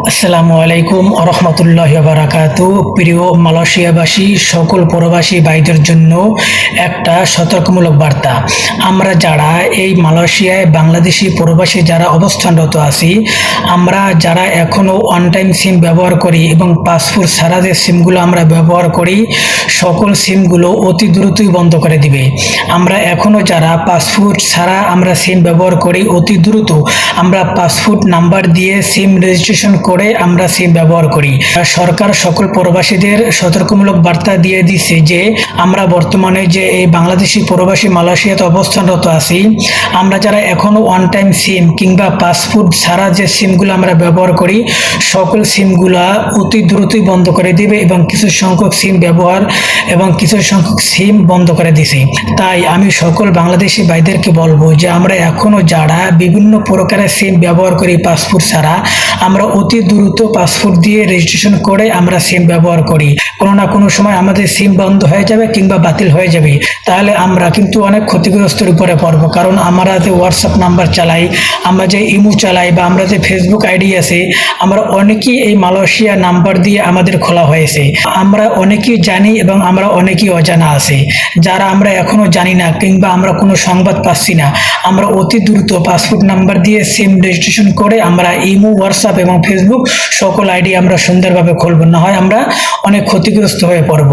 আসসালামু আলাইকুম রহমতুল্লাহ বারাকাতু। প্রিয় মালয়েশিয়াবাসী সকল প্রবাসী ভাইদের জন্য একটা সতর্কমূলক বার্তা। আমরা যারা এই মালয়েশিয়ায় বাংলাদেশি প্রবাসী যারা অবস্থানরত আছি, আমরা যারা এখনও ওয়ান টাইম সিম ব্যবহার করি এবং পাসপোর্ট ছাড়া যে সিমগুলো আমরা ব্যবহার করি, সকল সিমগুলো অতি দ্রুতই বন্ধ করে দিবে। আমরা এখনও যারা পাসপোর্ট ছাড়া আমরা সিম ব্যবহার করি, অতি দ্রুত আমরা পাসপোর্ট নাম্বার দিয়ে সিম রেজিস্ট্রেশন করে আমরা সিম ব্যবহার করি। সরকার সকল প্রবাসীদের সতর্কমূলক বার্তা দিয়ে দিচ্ছে যে আমরা বর্তমানে যে এই বাংলাদেশি প্রবাসী মালয়েশিয়াতে অবস্থানরত আছি, আমরা যারা এখনো ওয়ান টাইম সিম কিংবা পাসপোর্ট ছাড়া যে সিমগুলো আমরা ব্যবহার করি, সকল সিমগুলা অতি দ্রুতই বন্ধ করে দিবে এবং কিছু সংখ্যক সিম ব্যবহার এবং কিছু সংখ্যক সিম বন্ধ করে দিছে। তাই আমি সকল বাংলাদেশি ভাইদেরকে বলবো যে আমরা এখনো যারা বিভিন্ন প্রকারের সিম ব্যবহার করি পাসপোর্ট ছাড়া, আমরা অতি দ্রুত পাসপোর্ট দিয়ে রেজিস্ট্রেশন করে আমরা সিম ব্যবহার করি। কোনো না কোনো সময় আমাদের সিম বন্ধ হয়ে যাবে কিংবা বাতিল হয়ে যাবে, তাহলে আমরা কিন্তু অনেক ক্ষতিগ্রস্তের উপরে পড়বো। কারণ আমরা যে হোয়াটসঅ্যাপ নাম্বার চালাই, আমরা যে ইমো চালাই বা আমরা যে ফেসবুক আইডি আছে, আমরা অনেকেই এই মালয়েশিয়া নাম্বার দিয়ে আমাদের খোলা হয়েছে। আমরা অনেকেই জানি এবং আমরা অনেকেই অজানা আছে। যারা আমরা এখনো জানি না কিংবা আমরা কোনো সংবাদ পাচ্ছি না, আমরা অতি দ্রুত পাসপোর্ট নাম্বার দিয়ে সিম রেজিস্ট্রেশন করে আমরা ইমো, হোয়াটসঅ্যাপ এবং ফেসবুক সকল আইডি আমরা সুন্দরভাবে খুলব, না হয় আমরা অনেক ক্ষতিগ্রস্ত হয়ে পড়ব।